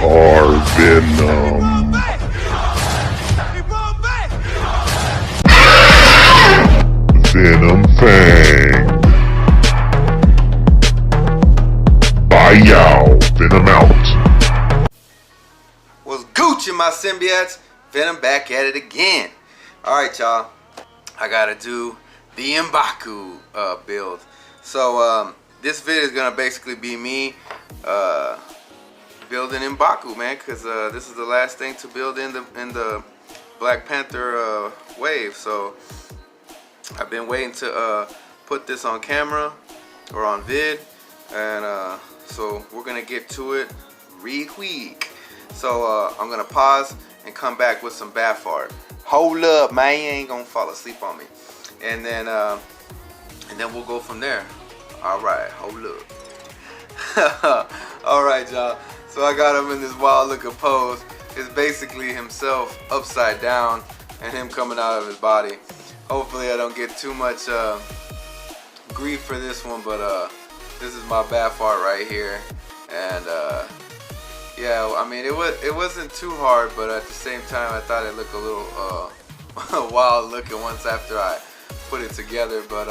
are Venom. Venom Fang. Bye y'all. Venom out. What's Gucci, my symbiotes? Venom back at it again. Alright, y'all. I gotta do the BAKU build. So this video is gonna basically be me building BAKU, man, because this is the last thing to build in the Black Panther wave. So I've been waiting to put this on camera or on vid, and so we're gonna get to it real quick. So I'm gonna pause and come back with some B.A.F art. Hold up, man, you ain't gonna fall asleep on me. And then we'll go from there. All right, hold up. All right, y'all. So I got him in this wild looking pose. It's basically himself upside down and him coming out of his body. Hopefully I don't get too much grief for this one, but this is my B.A.F art right here. And yeah, I mean, it wasn't too hard, but at the same time I thought it looked a little wild looking once after I put it together. But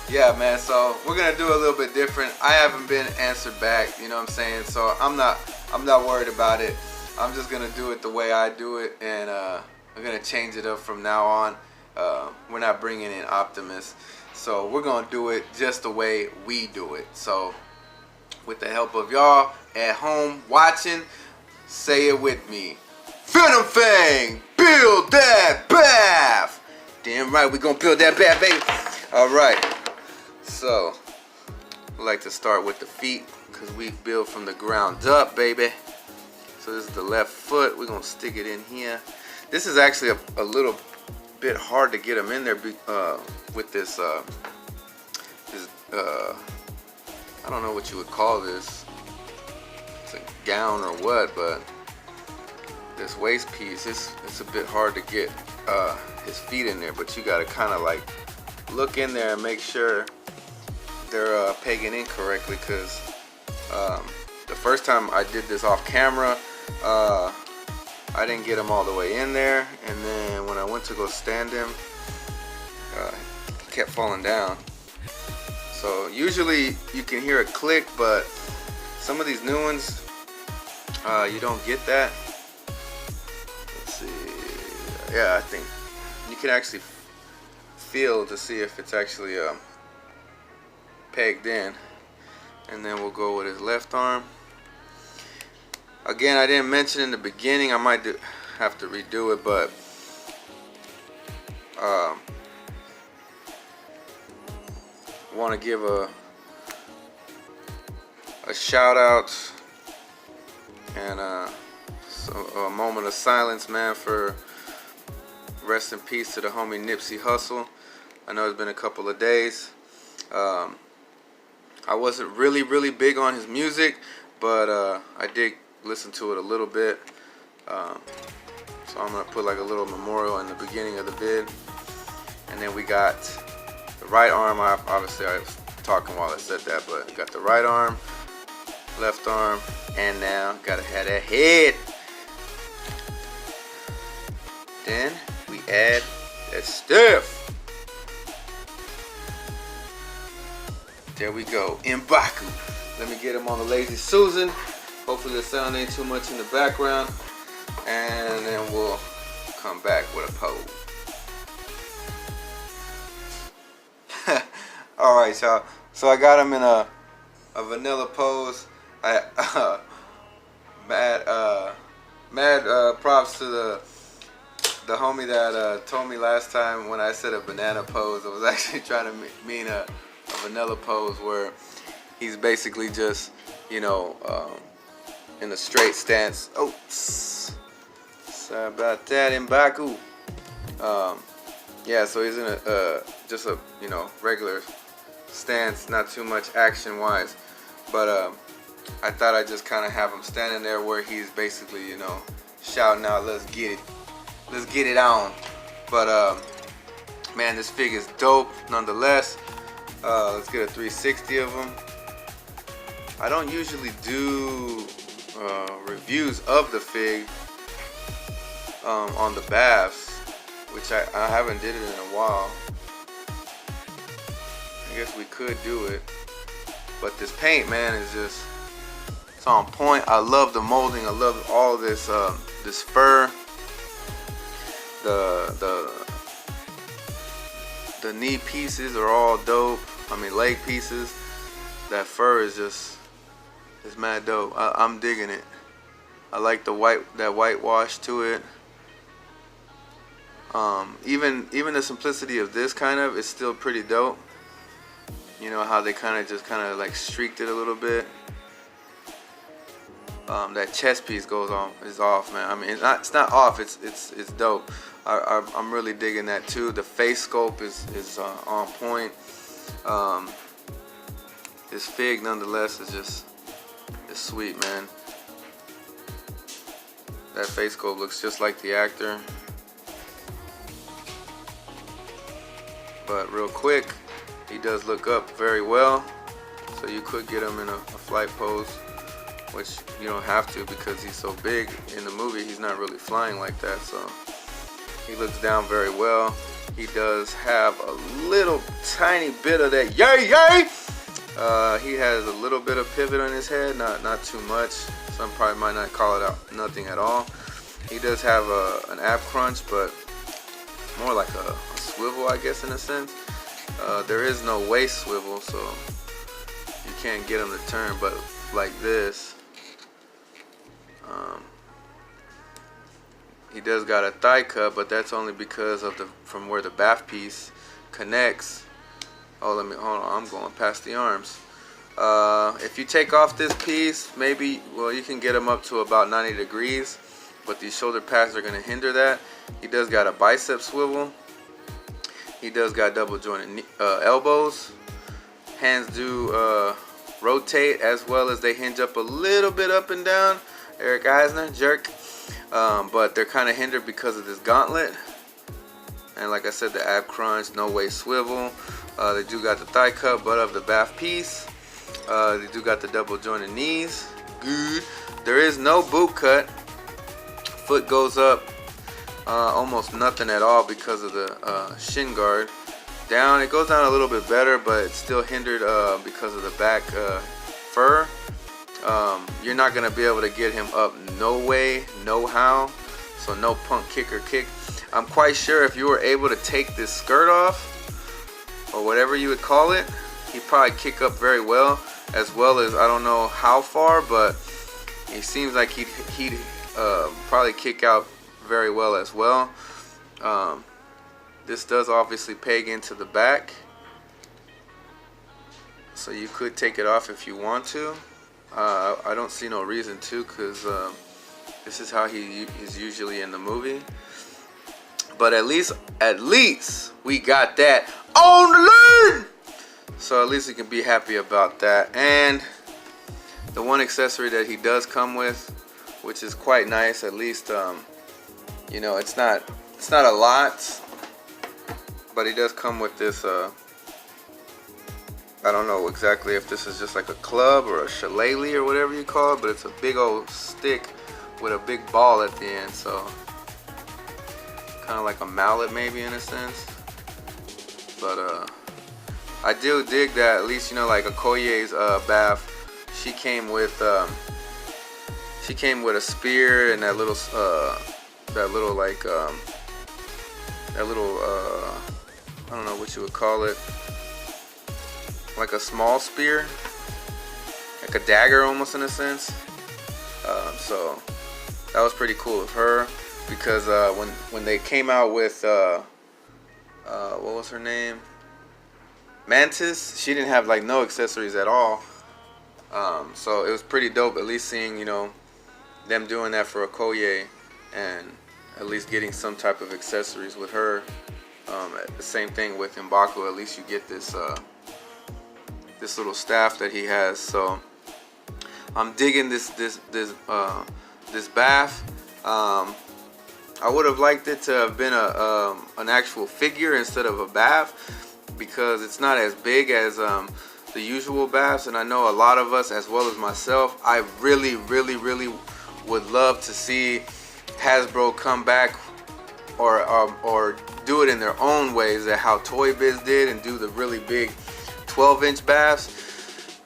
yeah, man, so we're gonna do a little bit different. I haven't been answered back, you know what I'm saying? So I'm not worried about it. I'm just gonna do it the way I do it, and I'm gonna change it up from now on. We're not bringing in Optimus, so we're gonna do it just the way we do it. So with the help of y'all at home watching, say it with me. Venom Fang, build that B.A.F. Damn right, we gonna build that B.A.F, baby. All right, so I like to start with the feet because we build from the ground up, baby. So this is the left foot. We're gonna stick it in here. This is actually a little bit hard to get them in there with this I don't know what you would call this. It's a gown or what, but this waist piece, it's a bit hard to get his feet in there, but you gotta kind of like look in there and make sure they're pegging in correctly, because the first time I did this off camera, I didn't get him all the way in there, and then when I went to go stand him, he kept falling down. So usually you can hear a click, but some of these new ones, you don't get that. Let's see. Yeah, I think you can actually feel to see if it's actually pegged in. And then we'll go with his left arm. Again, I didn't mention in the beginning, I might have to redo it, but want to give a shout out and a moment of silence, man, for rest in peace to the homie Nipsey Hussle. I know it's been a couple of days. I wasn't really big on his music, but I did listen to it a little bit. So I'm gonna put like a little memorial in the beginning of the vid. And then we got the right arm. Obviously I was talking while I said that, but got the right arm, left arm, and now gotta have that head. Then we add that stuff. There we go, BAKU. Let me get him on the Lazy Susan. Hopefully the sound ain't too much in the background, and then we'll come back with a pose. All right, y'all. So I got him in a vanilla pose. Mad props to the homie that told me last time when I said a banana pose. I was actually trying to mean a vanilla pose where he's basically just, you know, in a straight stance. Oh, sorry about that, BAKU. Yeah, so he's in a just a, you know, regular stance, not too much action wise, but I thought I'd just kind of have him standing there where he's basically, you know, shouting out, let's get it on. But man, this fig is dope nonetheless. Let's get a 360 of him. I don't usually do reviews of the fig on the B.A.Fs, which I haven't did it in a while. I guess we could do it, but this paint, man, is just, it's on point. I love the molding. I love all this this fur. The knee pieces are all dope. I mean, leg pieces. That fur is just, it's mad dope. I'm digging it. I like the whitewash to it. Even the simplicity of this kind of is still pretty dope. You know how they kind of like streaked it a little bit. That chest piece is off, man. I mean, it's not off. It's dope. I'm really digging that too. The face sculpt is on point. This fig, nonetheless, is sweet, man. That face sculpt looks just like the actor. But real quick, he does look up very well, so you could get him in a flight pose, which you don't have to because he's so big. In the movie, he's not really flying like that, so he looks down very well. He does have a little tiny bit of that yay yay. He has a little bit of pivot on his head, not too much. Some probably might not call it out nothing at all. He does have an ab crunch, but more like a swivel, I guess, in a sense. There is no waist swivel, so you can't get him to turn, but like this. He does got a thigh cut, but that's only because of from where the B.A.F piece connects. Oh, hold on, I'm going past the arms. If you take off this piece, maybe, well, you can get him up to about 90 degrees, but these shoulder pads are going to hinder that. He does got a bicep swivel. He does got double jointed elbows. Hands do rotate, as well as they hinge up a little bit up and down. Eric Eisner, jerk. But they're kind of hindered because of this gauntlet. And like I said, the ab crunch, no waist swivel. They do got the thigh cut, but of the B.A.F piece. They do got the double jointed knees. Good. There is no boot cut. Foot goes up almost nothing at all because of the shin guard. Down, it goes down a little bit better, but it's still hindered because of the back fur. You're not going to be able to get him up no way, no how. So no punk kick or kick. I'm quite sure if you were able to take this skirt off, or whatever you would call it, he'd probably kick up very well, as I don't know how far, but it seems like he'd probably kick out very well as well. This does obviously peg into the back, so you could take it off if you want to. I don't see no reason to, because this is how he is usually in the movie. But at least we got that on the lead. So at least we can be happy about that. And the one accessory that he does come with, which is quite nice, at least you know, it's not a lot, but he does come with this I don't know exactly if this is just like a club or a shillelagh or whatever you call it, but it's a big old stick with a big ball at the end, so kind of like a mallet maybe in a sense. But I do dig that, at least, you know, like Okoye's B.A.F, she came with a spear and that little I don't know what you would call it, like a small spear, like a dagger almost in a sense. So that was pretty cool of her, because when they came out with what was her name, Mantis, she didn't have like no accessories at all. So it was pretty dope, at least seeing, you know, them doing that for Okoye, and at least getting some type of accessories with her. The same thing with BAKU. At least you get this this little staff that he has. So I'm digging this B.A.F. I would have liked it to have been an actual figure instead of a B.A.F, because it's not as big as the usual B.A.Fs, and I know a lot of us, as well as myself, I really would love to see Hasbro come back or do it in their own ways, at how Toy Biz did, and do the really big 12-inch baths,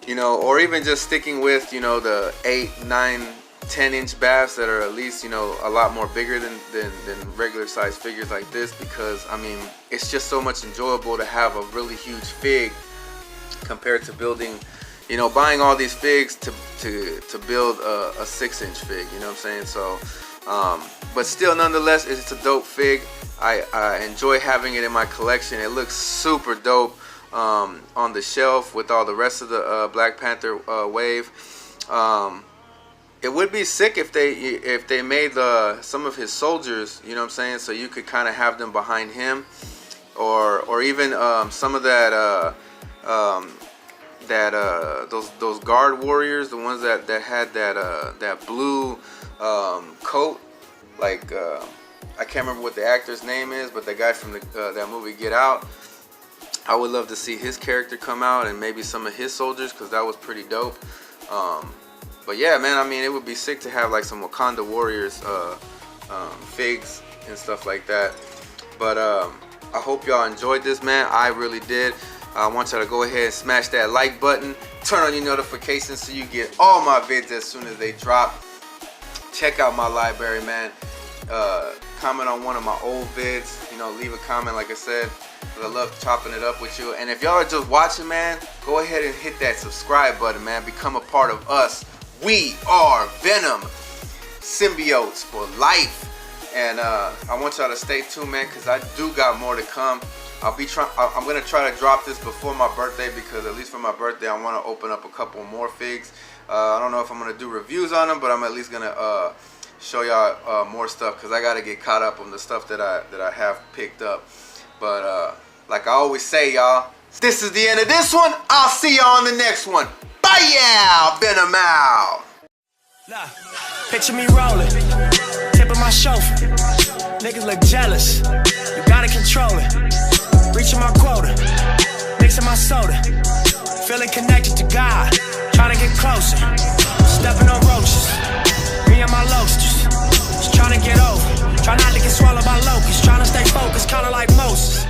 you know, or even just sticking with, you know, the 8, 9, 10-inch baths that are at least, you know, a lot more bigger than regular size figures like this, because I mean, it's just so much enjoyable to have a really huge fig compared to building, you know, buying all these figs to build a 6-inch fig, you know what I'm saying? So but still, nonetheless, it's a dope fig. I enjoy having it in my collection. It looks super dope on the shelf with all the rest of the Black Panther wave. It would be sick if they made some of his soldiers, you know what I'm saying, so you could kind of have them behind him, or even some of that those guard warriors, the ones that had that blue coat, like I can't remember what the actor's name is, but the guy from that movie Get Out. I would love to see his character come out, and maybe some of his soldiers, because that was pretty dope. But yeah, man, I mean, it would be sick to have like some Wakanda Warriors figs and stuff like that. But I hope y'all enjoyed this, man. I really did. I want y'all to go ahead and smash that like button, turn on your notifications so you get all my vids as soon as they drop. Check out my library, man. Comment on one of my old vids, you know, leave a comment, like I said, because I love chopping it up with you. And if y'all are just watching, man, go ahead and hit that subscribe button, man. Become a part of us. We are Venom, symbiotes for life. And I want y'all to stay tuned, man, because I do got more to come. I'm gonna try to drop this before my birthday, because at least for my birthday I want to open up a couple more figs. I don't know if I'm gonna do reviews on them, but I'm at least gonna show y'all more stuff, because I gotta get caught up on the stuff that I have picked up. But like I always say, y'all, this is the end of this one. I'll see y'all on the next one. Bye, yeah, Venom out. Nah, picture me rolling, tip of my chauffeur. Niggas look jealous, you gotta control it. Reaching my quota, mixing my soda, feeling connected to God, trying to get closer. Stepping on roaches, me and my loasters, just trying to get over. Try not to get swallowed by locusts, trying to stay focused, kinda like Moses.